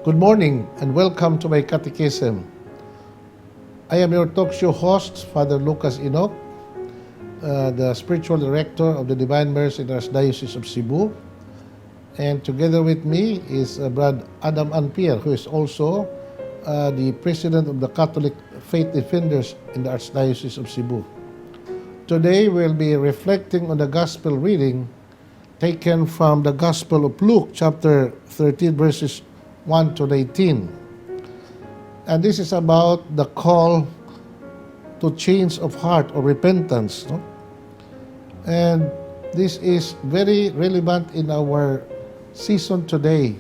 Good morning and welcome to My Catechism. I am your talk show host, Father Lucas Inoc, the spiritual director of the Divine Mercy in the Archdiocese of Cebu. And together with me is Brad Adam Anpier, who is also the president of the Catholic Faith Defenders in the Archdiocese of Cebu. Today we'll be reflecting on the Gospel reading taken from the Gospel of Luke, chapter 13, verses 1 to 18. And this is about the call to change of heart or repentance. No? And this is very relevant in our season today,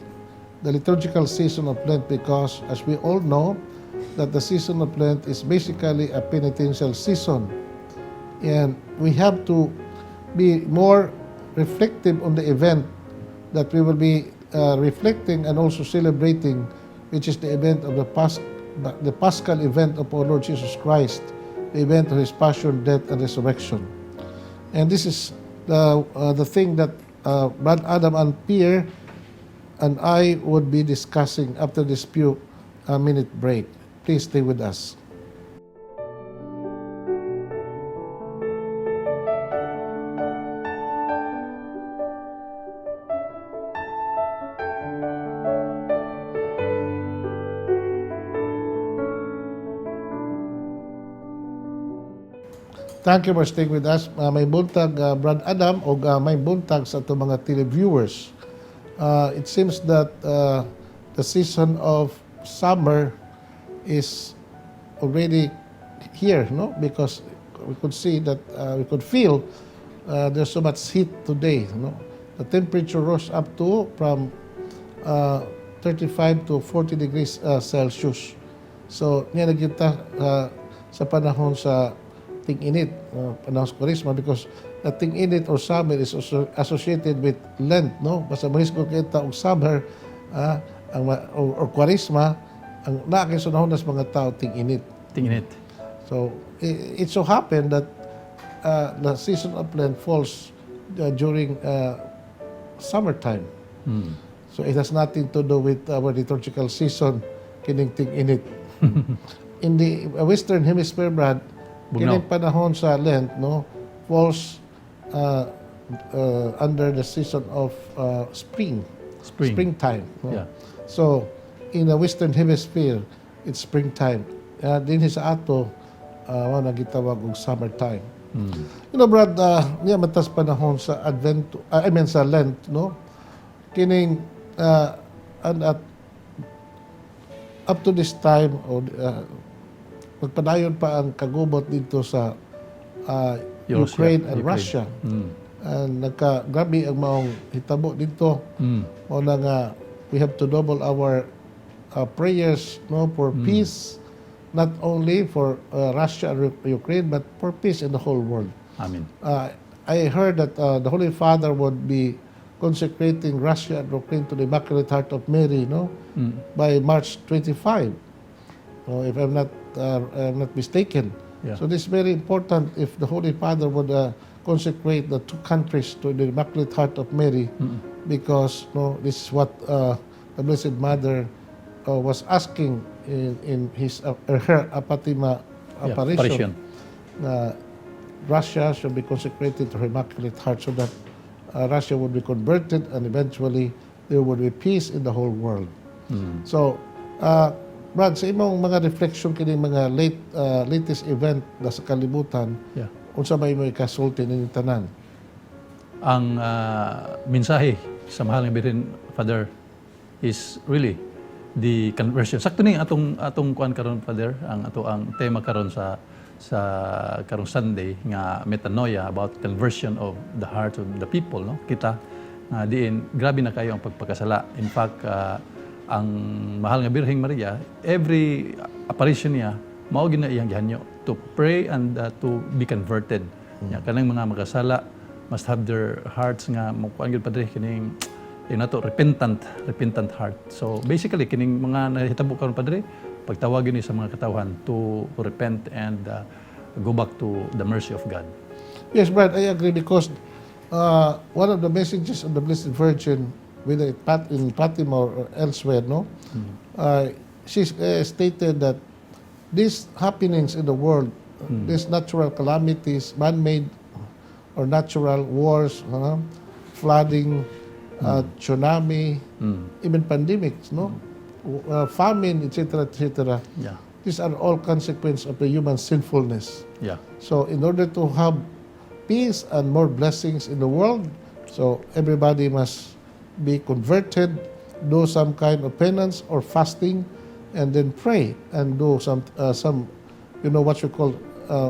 the liturgical season of Lent, because as we all know, that the season of Lent is basically a penitential season. And we have to be more reflective on the event that we will be reflecting and also celebrating, which is the event of the Paschal event of our Lord Jesus Christ, the event of His passion, death, and resurrection. And this is the thing that Brad Adam and Pierre and I would be discussing after this few minute break. Please stay with us. Thank you for staying with us. May buntag Brad Adam o may buntag sa ato mga televiewers. It seems that the season of summer is already here, no? Because we could see that we could feel there's so much heat today, no? The temperature rose up to from 35 to 40 degrees Celsius. So, niya nagkita sa panahon sa ting-init, panahon sa Kwaresma, because the ting-init or summer is also associated with Lent, no? Basta mahis ko kita og summer or Kwaresma, ang nakakisunahon nas mga tao ting-init. Ting-init. So, it so happened that the season of Lent falls during summertime. So, it has nothing to do with our liturgical season, kining ting-init. In the Western Hemisphere, Brad, kining panahon sa Lent, no, falls under the season of springtime. No? Yeah. So, in the Western Hemisphere, it's springtime. Din sa ato, nagitawag og summertime. You know, Brad, niya matas panahon sa sa Lent, no? Kining up to this time, magpadayon pa ang kagubot dito sa Ukraine and Russia. Nagka-grabe ang maong hitabo dito. O na nga, we have to double our prayers, no, for peace, not only for Russia and Ukraine, but for peace in the whole world. Amen. I heard that the Holy Father would be consecrating Russia and Ukraine to the Immaculate Heart of Mary, no, by March 25. If I'm not mistaken. Yeah. So this is very important if the Holy Father would consecrate the two countries to the Immaculate Heart of Mary, because this is what the Blessed Mother was asking in her Apatima apparition. Russia should be consecrated to her Immaculate Heart so that Russia would be converted and eventually there would be peace in the whole world. So, Brad, sa imong mga reflection kini mga latest event sa kalibutan, unsa may mo ikasulti ning tanan? Ang mensahe sa mahal nga Birhen, Father, is really the conversion. Sakto ning atong kuan karon, Father, ang tema karon sa karong Sunday nga metanoia about conversion of the heart of the people, no? Kita diin grabe na kayo ang pagpakasala. In fact, ang mahal nga Birheng Maria, every apparition niya, mao gid na iyang gihanyo to pray and to be converted. Kanang mga makasala must have their hearts nga makuan gid Padre kining nato repentant heart. So basically kining mga nahitabo karon Padre, pagtawagin ni sa mga katawhan to repent and go back to the mercy of God. Yes, Brad, I agree, because one of the messages of the Blessed Virgin whether in Fatima or elsewhere, no, she stated that these happenings in the world, these natural calamities, man-made or natural wars, flooding, tsunami, even pandemics, no, famine, etc., etc. Yeah. These are all consequences of the human sinfulness. Yeah. So in order to have peace and more blessings in the world, so everybody must be converted, do some kind of penance or fasting, and then pray and do some what you call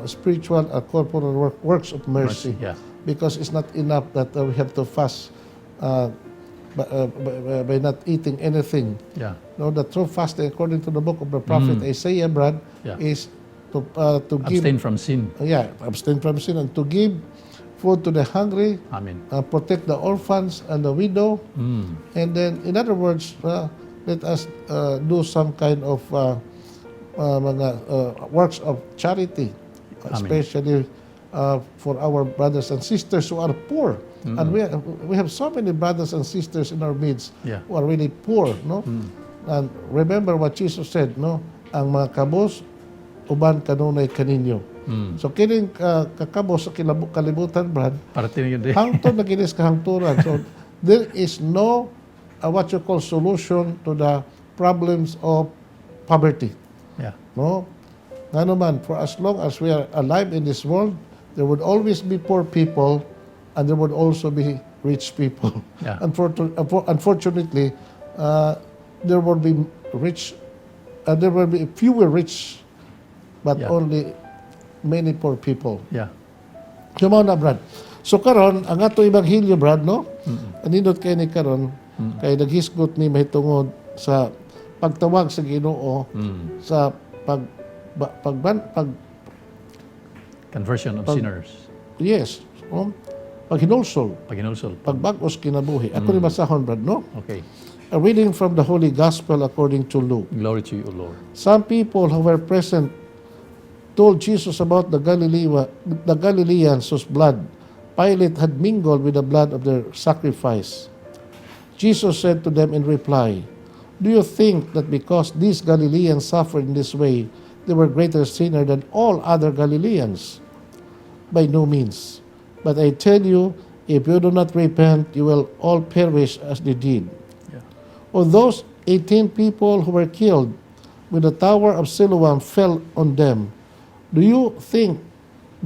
spiritual corporal works of mercy. Yeah. Because it's not enough that we have to fast by not eating anything. Yeah. No, the true fasting, according to the book of the prophet Isaiah, Brad, Yeah. is to give, Abstain from sin. abstain from sin and to give food to the hungry, Amen. protect the orphans and the widow, and then, in other words, let us do some kind of works of charity, especially for our brothers and sisters who are poor. And we have so many brothers and sisters in our midst who are really poor, no? And remember what Jesus said, no? Ang mga kabos, uban kanunay kaninyo. So kining kakabos sa kalibutan, Brad, Parating yun din. hangtod na ginis kahangturan. So there is no what you call solution to the problems of poverty. Yeah. No? Nga naman, for as long as we are alive in this world, there would always be poor people and there would also be rich people. Yeah. Unfortunately, there will be rich, there will be fewer rich, but only many poor people. Yeah. Kumaw na, Brad. So karon ang ato ibanghilyo, Brad, no? Anindot kay ni karon, kay naghisgot ni mahitungod sa pagtawag sa Ginoo sa Conversion of sinners. Yes. Paghinulsol, Paginulsol. pagbag-os kinabuhi. Ako ni basahon, Brad, no? Okay. A reading from the Holy Gospel according to Luke. Glory to you, O Lord. Some people who were present told Jesus about the Galileans whose blood Pilate had mingled with the blood of their sacrifice. Jesus said to them in reply, "Do you think that because these Galileans suffered in this way, they were greater sinners than all other Galileans? By no means. But I tell you, if you do not repent, you will all perish as they did. Yeah. Or those 18 people who were killed when the tower of Siloam fell on them, do you think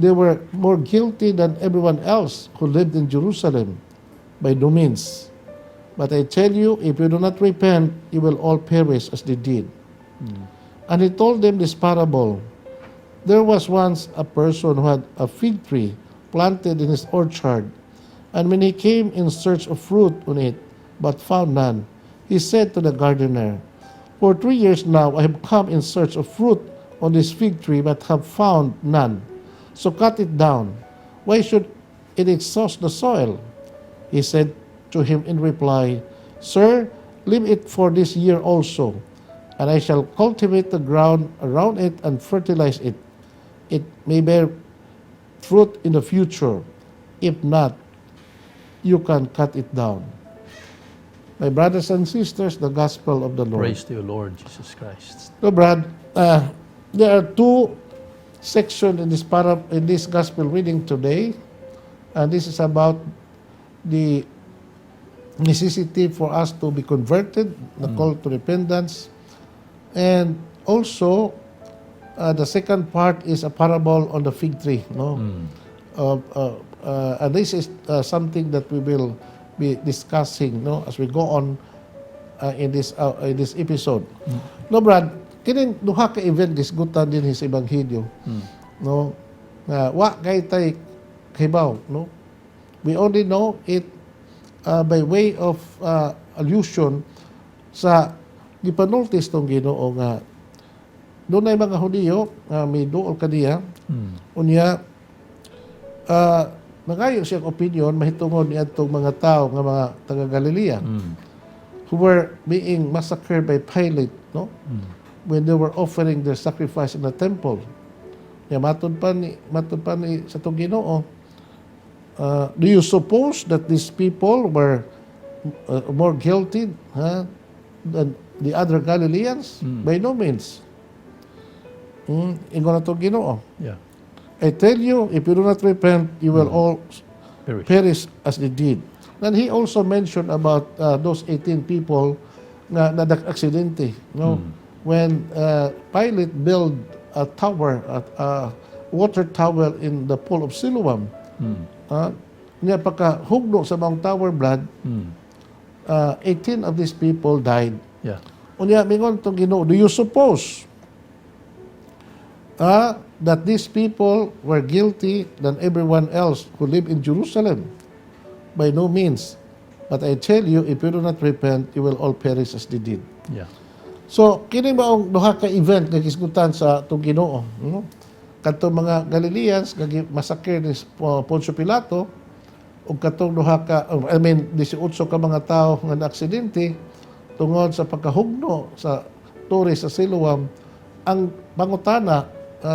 they were more guilty than everyone else who lived in Jerusalem? By no means. But I tell you, if you do not repent, you will all perish as they did." And he told them this parable. There was once a person who had a fig tree planted in his orchard, and when he came in search of fruit on it, but found none, he said to the gardener, "For 3 years now I have come in search of fruit on this fig tree, but have found none. So cut it down. Why should it exhaust the soil?" He said to him in reply, "Sir, leave it for this year also, and I shall cultivate the ground around it and fertilize it. It may bear fruit in the future. If not, you can cut it down." My brothers and sisters, the gospel of the Lord. Praise to you, Lord Jesus Christ. So, Brad, there are two sections in this gospel reading today, and this is about the necessity for us to be converted, the call to repentance, and also the second part is a parable on the fig tree. No, and this is something that we will be discussing, no, as we go on in this episode. No, Brad, kining duha ka event gisgutan din sa ebanghelyo. No, wa kay tay hibaw, no. We only know it by way of allusion sa gipanultis tong Ginoo nga doon ay mga Hudiyo may duol kaniya unya nagayo siyang opinion mahitungod niadtong mga tao nga mga taga Galilea who were being massacred by Pilate, no, when they were offering their sacrifice in the temple. Ya matud pa ni sa tong Ginoo, do you suppose that these people were more guilty than the other Galileans? By no means. Ingon na itong Ginoo. Yeah. I tell you, if you do not repent, you will all perish as they did. And he also mentioned about those 18 people na nag-aksidente. No? When Pilate built a tower, a water tower in the pool of Siloam, niya pagka-hugno sa mga tower blood, 18 of these people died. Yeah. Unya, mingon itong Ginoo, do you suppose that these people were guilty than everyone else who lived in Jerusalem? By no means. But I tell you, if you do not repent, you will all perish as they did. Yeah. So, kini ba ang duha ka event nga gisgutan sa itong Ginoo? Katong mga Galileans, masakir ni Poncio Pilato, o katong duha ka, 18 ka mga tao nga na-aksidente, tungod sa pagkahugno sa tore sa Siloam, ang pangutana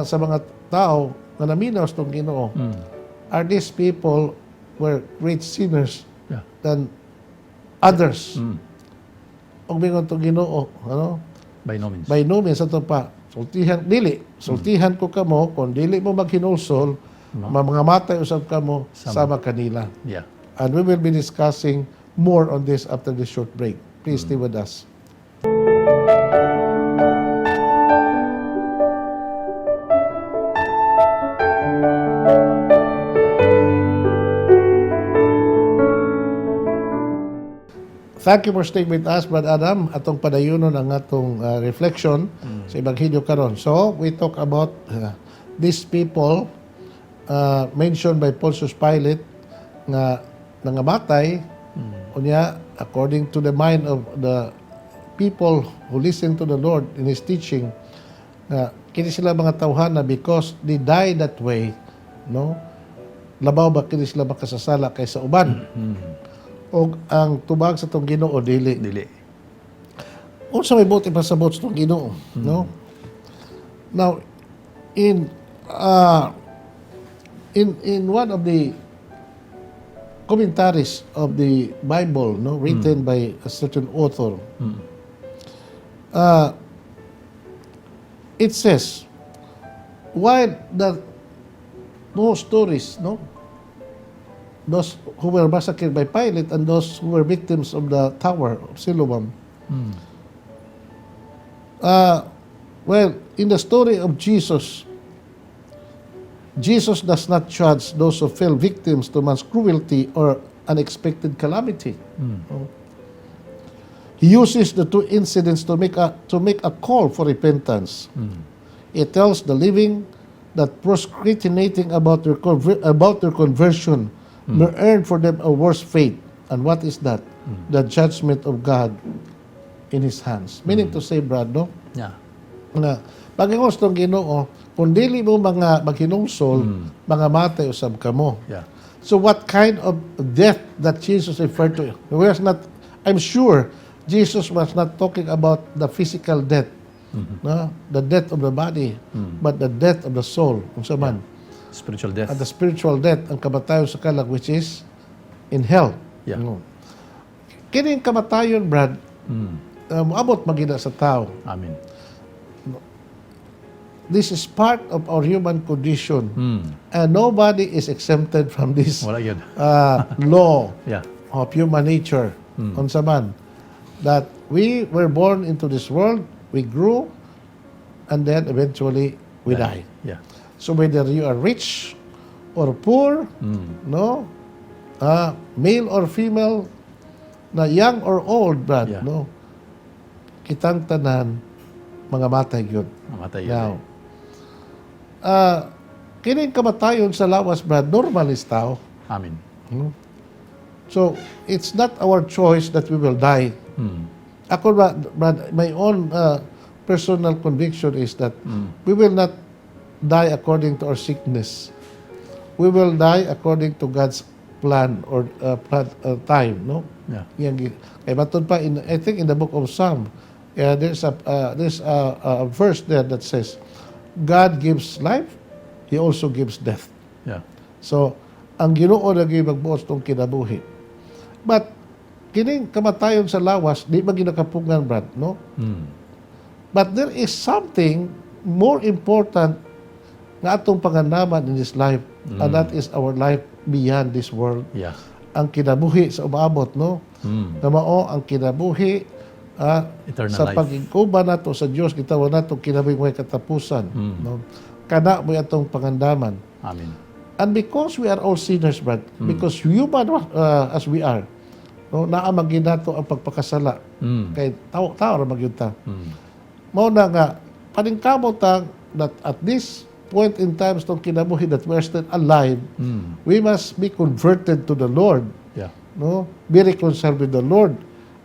sa mga tao na naminaw sa itong Ginoo, are these people were great sinners than others? Og mingon itong Ginoo, By no means. by no means, ato pa, sultihan ko kamo, kung dili mo maghinulsol, mga matay usab kamo, sama kanila. Yeah. And we will be discussing more on this after this short break. Please stay with us. Thank you for staying with us, Brad Adam. Atong padayunon ang atong reflection sa Ebanghelyo karon. So, we talk about these people mentioned by Pontius Pilate nga nangamatay, unya according to the mind of the people who listen to the Lord in His teaching, kini sila mga tawhana because they die that way, no? Labaw ba kini sila makasasala kaysa uban? O ang tubag sa itong Ginoo, dili. Unsa may buti pasabot sa itong Ginoo, no? Now, in one of the commentaries of the Bible, no, written by a certain author, it says, while those stories, no, those who were massacred by Pilate and those who were victims of the Tower of Siloam. Well, in the story of Jesus, Jesus does not judge those who fell victims to man's cruelty or unexpected calamity. He uses the two incidents to make a call for repentance. He tells the living that procrastinating about their conversion may earn for them a worse fate. And what is that? The judgment of God in His hands. Meaning to say, Brad, no? Yeah. Na pag-ingos tong Ginoo, kung dili mo mga maghinungsol, mga matay usab kamo. Yeah. So what kind of death that Jesus referred to? I'm sure Jesus was not talking about the physical death, no? The death of the body, but the death of the soul. Unsa man? Spiritual death. At the spiritual death, ang kamatayon sa kalag, which is in hell. Yeah. No? Kining kamatayon, Brad, moabot magina sa tao. Amen. This is part of our human condition. And nobody is exempted from this Wala yun. law Yeah. of human nature. Unsa man? That we were born into this world, we grew, and then eventually we die. Yeah. So whether you are rich or poor, no, male or female, na young or old, Brad, Yeah. no, kitang tanan mga matay yun. Mamatay Now, yun. kining kamatayon sa lawas, Brad, normal is tao. Amen. So, it's not our choice that we will die. Ako, Brad, my own personal conviction is that we will not die according to our sickness. We will die according to God's plan or time, no? Yeah. Kaya matod pa, I think in the book of Psalm, there's a verse there that says, God gives life, He also gives death. Yeah. So, ang Ginoo lagi magbuos tong kinabuhi. But, kining kamatayon sa lawas, di ba ginakapungan, Brad, no? But there is something more important nga atong pangandaman in this life, and that is our life beyond this world. Yeah. Ang kinabuhi sa umaabot, no? Na mao ang kinabuhi Eternal sa life. pag-igkuba nato sa Dios, gitawag nato kinabuhi may katapusan, no? Kana mo atong pangandaman. Amen. And because we are all sinners, Brad, because human as we are, no, naamagin nato ang pagpakasala. Kay tao ra magyud ta. Mao na nga paningkamot ta that at this point in time sa kinabuhi that we are still alive, we must be converted to the Lord, Yeah. no? Be reconciled with the Lord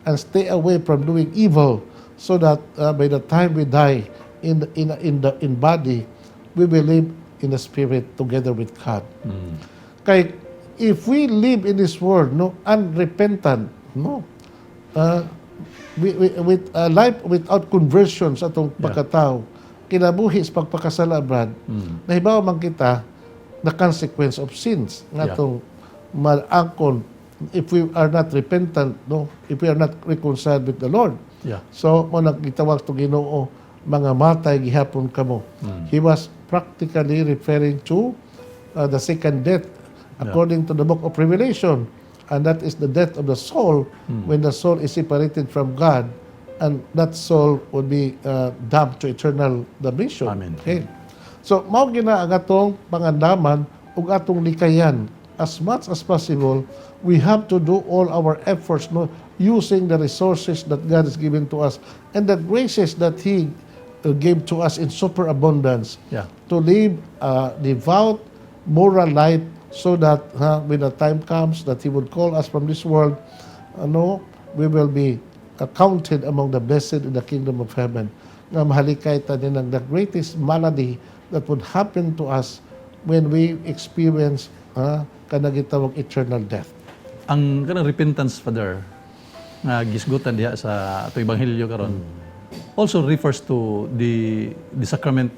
and stay away from doing evil, so that by the time we die in body, we will live in the spirit together with God. Kay if we live in this world, no, unrepentant, no, with life without conversion sa atong pagkatao, kinabuhi sa pagpakasala, Brad, nahibaw man kita the consequence of sins nga atong malangkon if we are not repentant, no, if we are not reconciled with the Lord. Yeah. So mo nagitawag to Ginoo mga matay gihapon kamo. He was practically referring to the second death according to the book of Revelation, and that is the death of the soul when the soul is separated from God, and that soul would be damned to eternal damnation. Amen. Okay. So mao gina ang atong pangandaman ug atong likayan. As much as possible, we have to do all our efforts, no, using the resources that God has given to us and the graces that He gave to us in superabundance, to live a devout, moral life, so that when the time comes that He would call us from this world, we will be counted among the blessed in the kingdom of heaven. Nga mahalikay ta din ang the greatest malady that would happen to us when we experience kanagitawag eternal death. Ang kanang repentance, Father, nga gisgutan diha sa ato ebanghelyo karon, also refers to the sacrament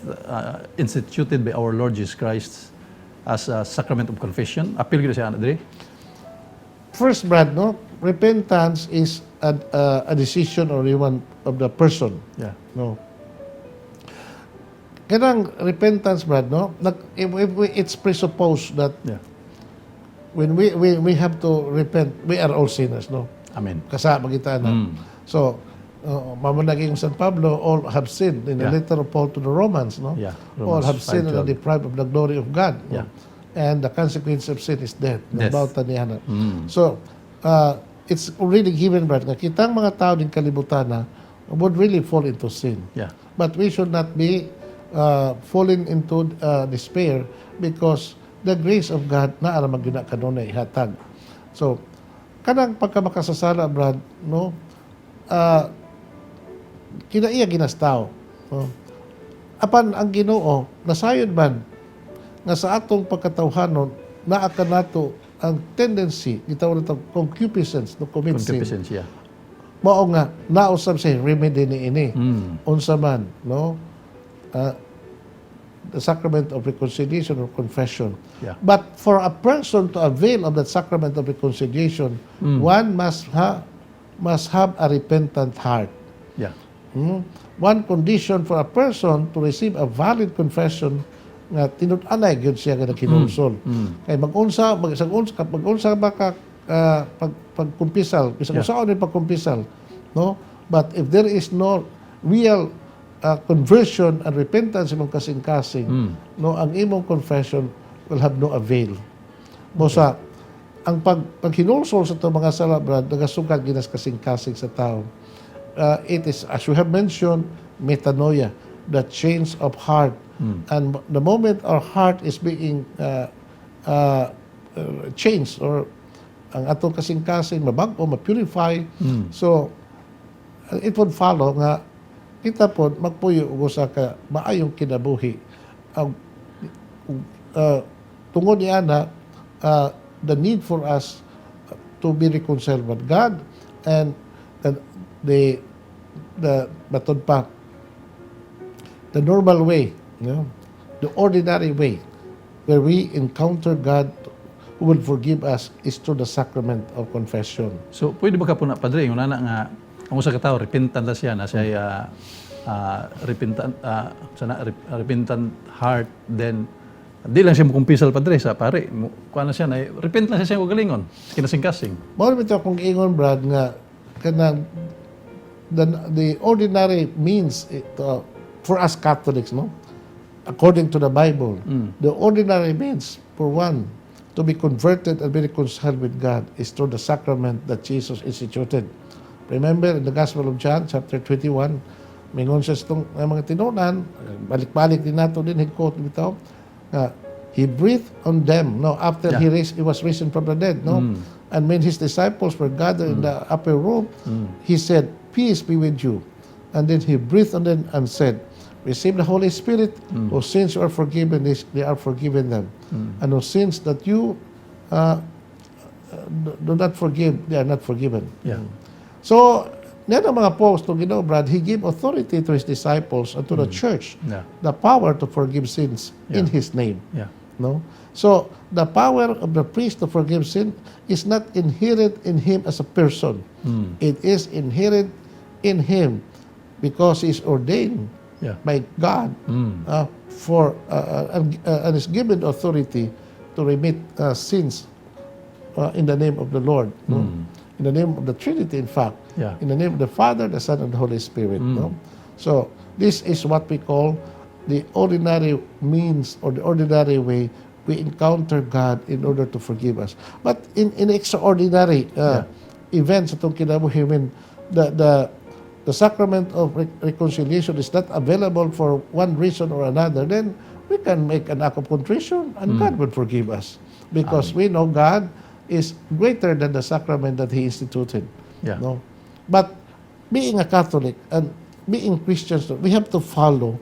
instituted by our Lord Jesus Christ as a sacrament of confession. Appeal gyud siya ana diri. First, Brad, no, repentance is a decision or even of the person. Yeah. No. Kanang repentance, Brad, no, it's presupposed that when we have to repent, we are all sinners, no? Amen. Kasa magitan na. So, mamanaging San Pablo, all have sinned in the letter of Paul to the Romans, no? Yeah. All Romans have sinned and are 5:12. deprived of the glory of God. No? Yeah. And the consequence of sin is death. Death. About niya. So, it's already given, Brad, nga kitang mga tao din kalibutan na would really fall into sin. Yeah. But we should not be falling into despair, because the grace of God na aram magina kanunay ihatag. So, kanang pagka makasasala, Brad, no, kinaiya ginastaw. No? Apan ang Ginoo nasayod man nga sa atong pagkatawhanon naa kanato ang tendency gitawag nato concupiscence no commit sin. Concupiscence, yeah. Mao nga nausab sa remedy niini. Unsa man, no? The sacrament of reconciliation or confession. Yeah. But for a person to avail of that sacrament of reconciliation, one must have a repentant heart. Yeah. One condition for a person to receive a valid confession nga tinud-anay gyud siya nga kinulsol. Kay mag-unsa ba ka pagkumpisal, bisag usaon ni pagkumpisal, no? But if there is no real conversion and repentance imong kasing-kasing, no, ang imong confession will have no avail. Mosa ang paghinulsol sa itong mga sala, Brad, nagasugad ginas kasing-kasing sa tao. It is, as we have mentioned, metanoia, the change of heart. And the moment our heart is being changed, or ang atong kasing-kasing mabag-o, ma-purify, so it would follow nga kita po magpuyo ug usa ka maayong kinabuhi. Tungod niya na the need for us to be reconciled with God, and the batod pa the normal way, you know, the ordinary way where we encounter God who will forgive us is through the sacrament of confession. So pwede ba ka po na Padre yung nana nga ang usa ka tawo repentant na siya na siya repentant heart, then di lang siya mukumpisal Padre sa pare kuha na siya na repent lang siya galingon kinasing-kasing. Mao bitaw kung ingon Brad nga kanang the ordinary means for us Catholics, no? According to the Bible, the ordinary means for one to be converted and be reconciled with God is through the sacrament that Jesus instituted. Remember in the Gospel of John, chapter 21, mingon siya itong mga tinunan, balik-balik din nato din, higkot bitaw, he breathed on them, no, after he was risen from the dead, no? And when his disciples were gathered in the upper room, he said, "Peace be with you." And then he breathed on them and said, "Receive the Holy Spirit, whose sins you are forgiven, they are forgiven them. And whose sins that you do not forgive, they are not forgiven." Yeah. So, yan ang mga posts to Ginoo, Brad, he gave authority to his disciples and to the church, Yeah. the power to forgive sins in Yeah. his name. Yeah. No? So, the power of the priest to forgive sin is not inherent in him as a person. It is inherent in him because he is ordained Yeah. by God and is given authority to remit sins in the name of the Lord. No? In the name of the Trinity, in fact. Yeah. In the name of the Father, the Son, and the Holy Spirit. No? So, this is what we call the ordinary means or the ordinary way we encounter God in order to forgive us. But in extraordinary events itong kinabuhi, when the sacrament of reconciliation is not available for one reason or another, then we can make an act of contrition and God will forgive us. Because we know God is greater than the sacrament that He instituted. Yeah. No? But being a Catholic and being Christians, we have to follow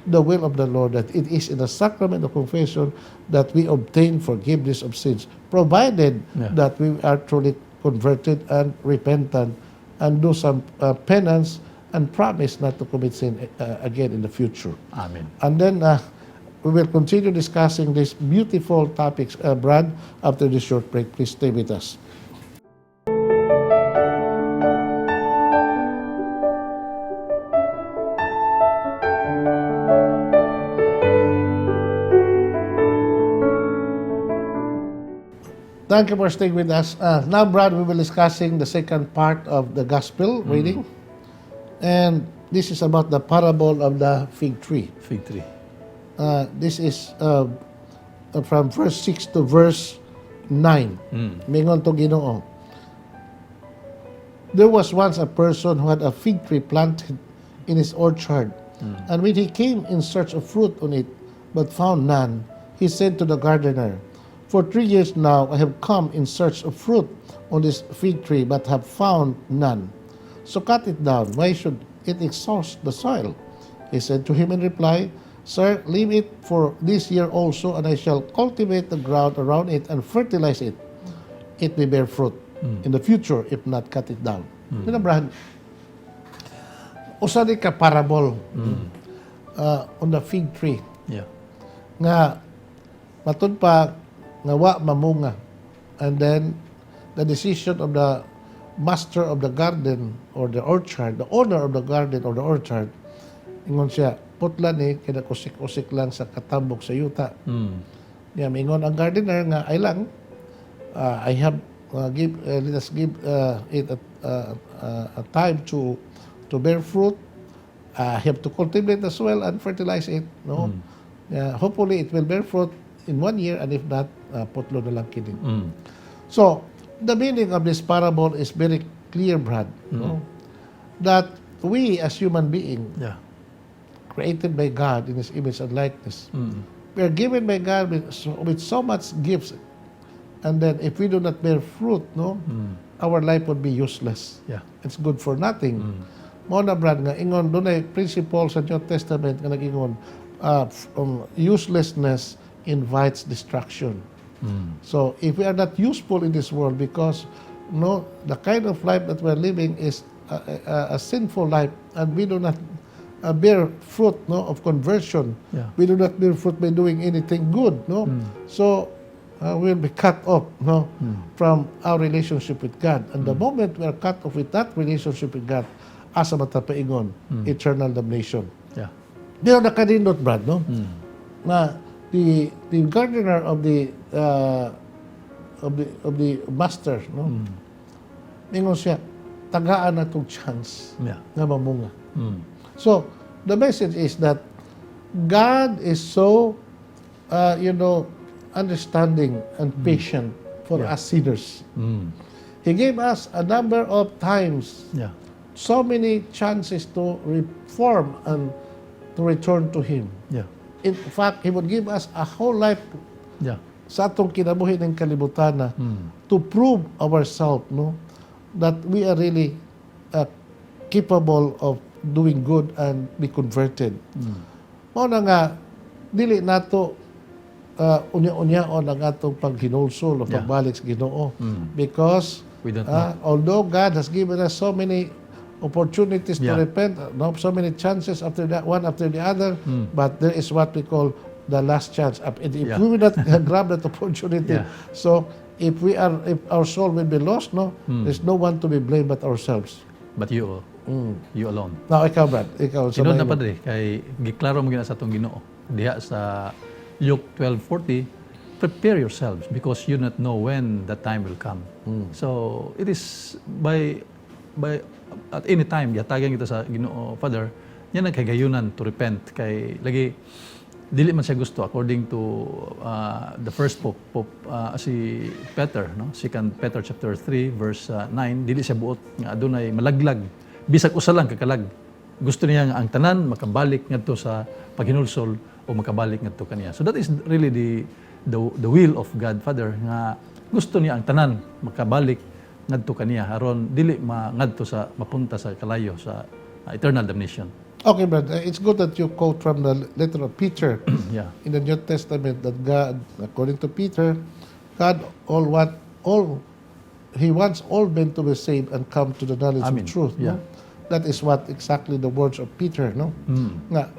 the will of the Lord, that it is in the sacrament of confession that we obtain forgiveness of sins, provided that we are truly converted and repentant and do some penance and promise not to commit sin again in the future. Amen. And then we will continue discussing these beautiful topics, Brad, after this short break. Please stay with us. Thank you for staying with us. Now, Brad, we will be discussing the second part of the Gospel reading. And this is about the parable of the fig tree. Fig tree. This is from verse 6 to verse 9. Mingon to Ginoo. There was once a person who had a fig tree planted in his orchard. And when he came in search of fruit on it, but found none, he said to the gardener, "For 3 years now I have come in search of fruit on this fig tree, but have found none. So cut it down. Why should it exhaust the soil?" He said to him in reply, "Sir, leave it for this year also, and I shall cultivate the ground around it and fertilize it. It may bear fruit in the future, if not, cut it down." Abraham, usa di ka parable on the fig tree. Yeah. Nga, matud pa, nga wa mamunga. And then, the decision of the master of the garden or the orchard, the owner of the garden or the orchard, ingon siya, putla ni, kinakusik-usik lang sa katambok sa yuta. Yeah, mingon ang gardener nga, ay lang, I have, let us give it a time to bear fruit. I have to cultivate the soil and fertilize it. No? Hopefully, it will bear fruit in 1 year, and if not, putlo na lang kini. So, the meaning of this parable is very clear, Brad. No? That we as human beings, created by God in His image and likeness, we are given by God with so much gifts, and then if we do not bear fruit, no, our life would be useless. Yeah. It's good for nothing. Mo na, Brad, nga ingon dunay principle sa New Testament nga nag-ingon, uselessness invites destruction. So if we are not useful in this world, because the kind of life that we're living is a sinful life, and we do not bear fruit of conversion. Yeah. We do not bear fruit by doing anything good. So we'll be cut off, no, from our relationship with God. And the moment we are cut off with that relationship with God, asa matapaingon, eternal damnation. Yeah. Pero nakanindot, Brad, no? Na the gardener of the master, no? Ingon siya, tagaan na itong chance Yeah. na mamunga. So, the message is that God is so, understanding and patient for us sinners. He gave us a number of times, Yeah. so many chances to reform and to return to Him. Yeah. In fact, He would give us a whole life Yeah. sa atong kinabuhi ng kalibutan na to prove ourselves, no, that we are really capable of doing good and be converted. Mao na nga dili nato unya-unyaon ang atong paghinulsol o Yeah. pagbalik sa Ginoo because We don't know. although God has given us so many opportunities to Yeah. repent, no, so many chances after that, one after the other, but there is what we call the last chance. And if Yeah. we will not grab that opportunity, Yeah. so if our soul will be lost, no, there's no one to be blamed but ourselves. But you alone. Now, ikaw, Brad, ikaw sa Sinod na Bible. padre kay giklaro mo gina sa atong Ginoo diha sa Luke 12:40, prepare yourselves because you not know when that time will come. So it is by at any time yatagan kita sa Ginoo Father, yan ang kagayunan to repent kay lagi dili man siya gusto according to the first pope si Peter, no, 2 Peter chapter 3 verse 9, dili siya buot nga adunay malaglag bisag usa lang kakalag. Gusto niya nga ang tanan makabalik ngadto sa paghinulsol o makabalik ngadto kaniya. So that is really the will of God Father nga gusto niya ang tanan makabalik ngadto kaniya aron dili ngadto sa mapunta sa kalayo sa eternal damnation. Okay, Brad, it's good that you quote from the letter of Peter Yeah. in the New Testament that God, according to Peter, God He wants all men to be saved and come to the knowledge Amen. of truth. Yeah. No? That is what exactly the words of Peter, no? Nga,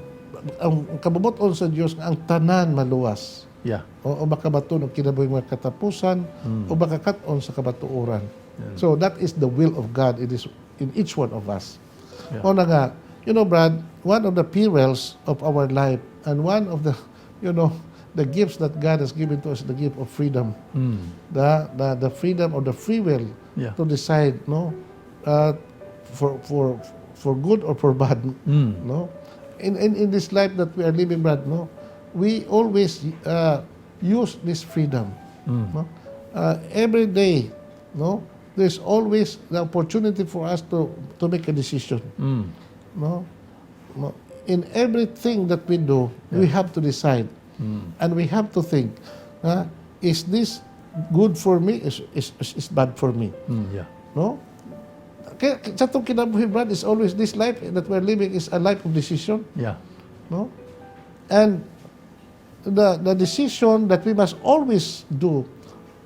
ang kabubuton sa Diyos nga ang tanan maluwas. Yeah. O makabato ng kinabuhing mga katapusan o makakaton sa kabatuoran. So that is the will of God. It is in each one of us. Yeah. O na nga, Brad, one of the perils of our life and one of the, the gifts that God has given to us, the gift of freedom. The freedom or the free will Yeah. to decide, no, for good or for bad, no. In this life that we are living, Brad, no, we always use this freedom. No? Every day, no, there's always the opportunity for us to make a decision. No? In everything that we do, we have to decide. And we have to think, is this good for me? Is bad for me? Yeah. No? Kaya sa itong kinabuhi, Brad, is always this life that we're living is a life of decision. Yeah. No? And the decision that we must always do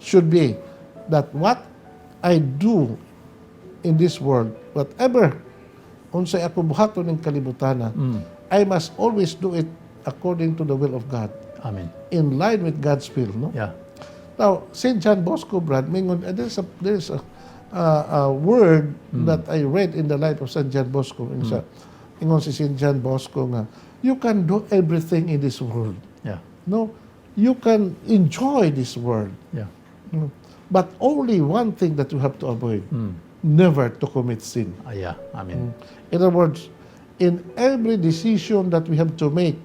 should be that what I do in this world, whatever unsay ako buhaton ng kalibutana, I must always do it according to the will of God, Amen. in line with God's will. No? Yeah. Now, St. John Bosco, Brad, there's a word that I read in the life of St. John Bosco. Ingon si St. John Bosco nga, you can do everything in this world. Yeah. No, you can enjoy this world. Yeah. But only one thing that you have to avoid, never to commit sin. Yeah. Amen. In other words, in every decision that we have to make,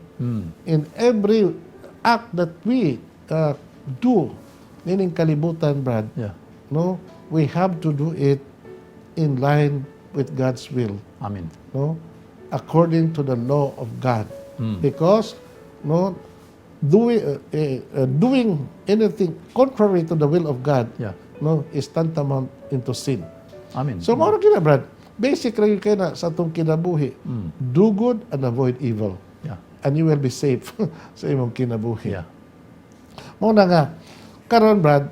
in every act that we do, meaning kalibutan, Brad, Yeah. no, we have to do it in line with God's will, Amen. no, according to the law of God. Because, no, doing anything contrary to the will of God, Yeah. no, is tantamount into sin. Amen. So, mao na Brad. Basically, kaya na sa itong kinabuhi, do good and avoid evil. Yeah. And you will be safe sa imong kinabuhi. Yeah. Mao na nga, karon Brad,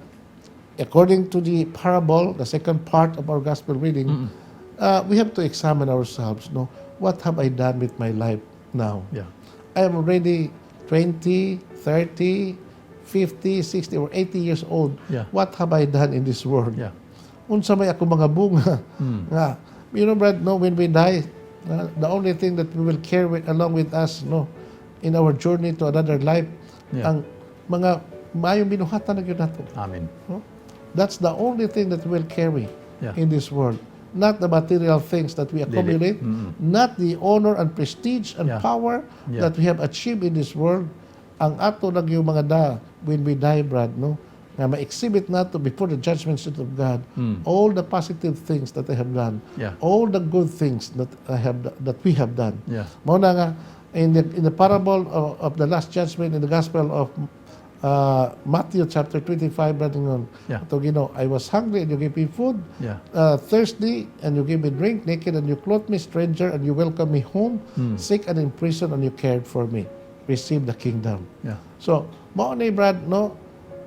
according to the parable, the second part of our gospel reading, we have to examine ourselves. No, what have I done with my life now? Yeah. I am already 20, 30, 50, 60, or 80 years old, Yeah. what have I done in this world? Yeah. Unsa may ako mga bunga. Nga, you know, Brad, no, when we die, the only thing that we will carry along with us, no, in our journey to another life, Yeah. ang mga maayong binuhatan na yun nato. Amen. No? That's the only thing that we will carry Yeah. in this world. Not the material things that we accumulate, not the honor and prestige and Yeah. power Yeah. that we have achieved in this world. Ang ato lang yung mga when we die, Brad, no? Nga ma-exhibit nato before the judgment seat of God all the positive things that I have done, Yeah. all the good things that that we have done. Yeah. Mao na nga in the parable of the last judgment in the gospel of Matthew chapter 25, Brad, ngon, Yeah. ato Ginoo, I was hungry and you gave me food, Yeah. thirsty and you gave me drink, naked and you clothed me, stranger and you welcomed me home, sick and in prison and you cared for me. Receive the kingdom. Yeah. So, mao ni Brad, no,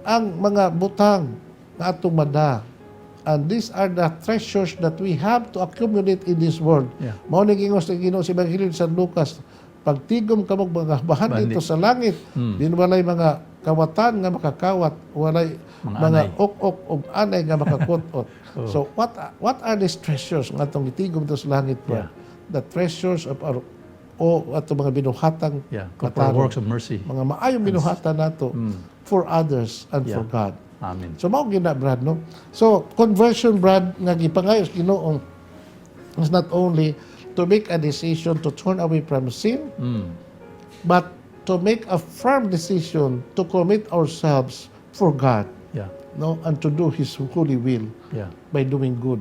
ang mga butang na atong mada, and these are the treasures that we have to accumulate in this world. Yeah. Mao ni gingos ni Ginoo si Ebanghelyo sa Lucas, pagtigom kamo mga bahan Bandit. dito sa langit, din walay mga kawatan nga makakawat, walay Mga mga anay. ok-ok ug anay nga makakutot. So what are these treasures nga atong itigom dito sa langit, Brad? The treasures of our ato mga binuhatang Yeah. For katarong. works of mercy. Mga maayong binuhatan nato for others and for Yeah. God. Amen. So mao gina, Brad, no? So conversion, Brad, nga gipangayos Ginoo is not only to make a decision to turn away from sin, but to make a firm decision to commit ourselves for God, Yeah. no, and to do His holy will Yeah. by doing good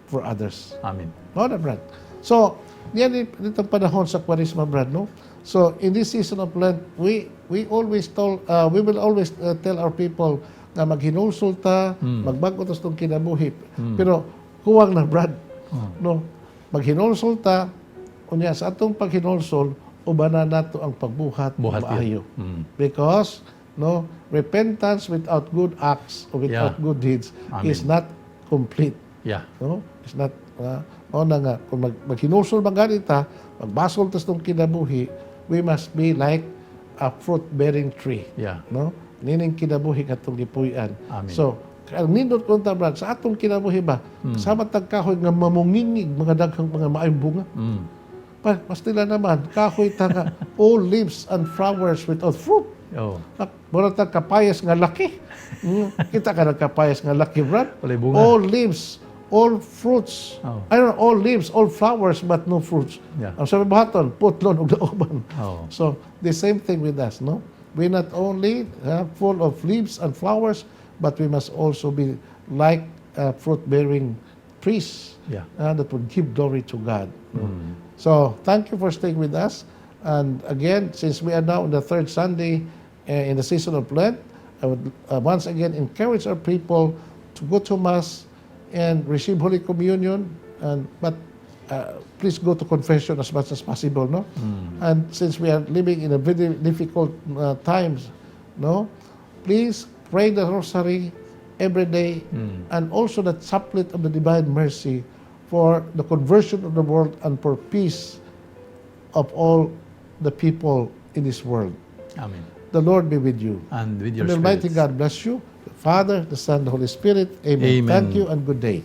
for others. Amen. No, na, Brad. So, yan itong panahon sa Kwaresma, Brad, no? So, in this season of Lent, we will always tell our people na maghinulsulta, magbago tas tong kinabuhi. Pero huwag na, Brad. No, maghinulsulta, unya sa atong paghinulsol, ubanan nato ang pagbuhat Buhat maayo. yun. Because no, repentance without good acts or without Yeah. good deeds Amen. is not complete. Yeah. No? It's not, na nga, kung maghinusol ba ganita, magbasol tas tong kinabuhi, we must be like a fruit-bearing tree. Yeah. No? Nining kinabuhi katong gipuy-an. Amen. So, ang nindot ko Brad, sa atong kinabuhi ba, kasama tag kahoy nga mamungingig, mga daghang mga maayong bunga. Pastila naman, kahoy tanga, all leaves and flowers without fruit. Oh. Mura tag kapayas nga laki. Kita ka ng kapayas nga laki, Brad. Walay bunga. All leaves, all fruits. Oh. I don't know, all leaves, all flowers, but no fruits. Yeah. Ang sabi bahaton, putlon ug lauban. Oh. So, the same thing with us, no? We not only full of leaves and flowers, but we must also be like fruit-bearing trees Yeah. that would give glory to God. No? So, thank you for staying with us. And again, since we are now on the third Sunday in the season of Lent, I would once again encourage our people to go to Mass and receive Holy Communion. But please go to confession as much as possible, no? And since we are living in a very difficult times, no, please pray the Rosary every day, and also the chaplet of the Divine Mercy for the conversion of the world and for peace of all the people in this world. Amen. The Lord be with you. And with your And the Almighty spirits. God bless you, the Father, the Son, the Holy Spirit. Amen. Amen. Thank you and good day.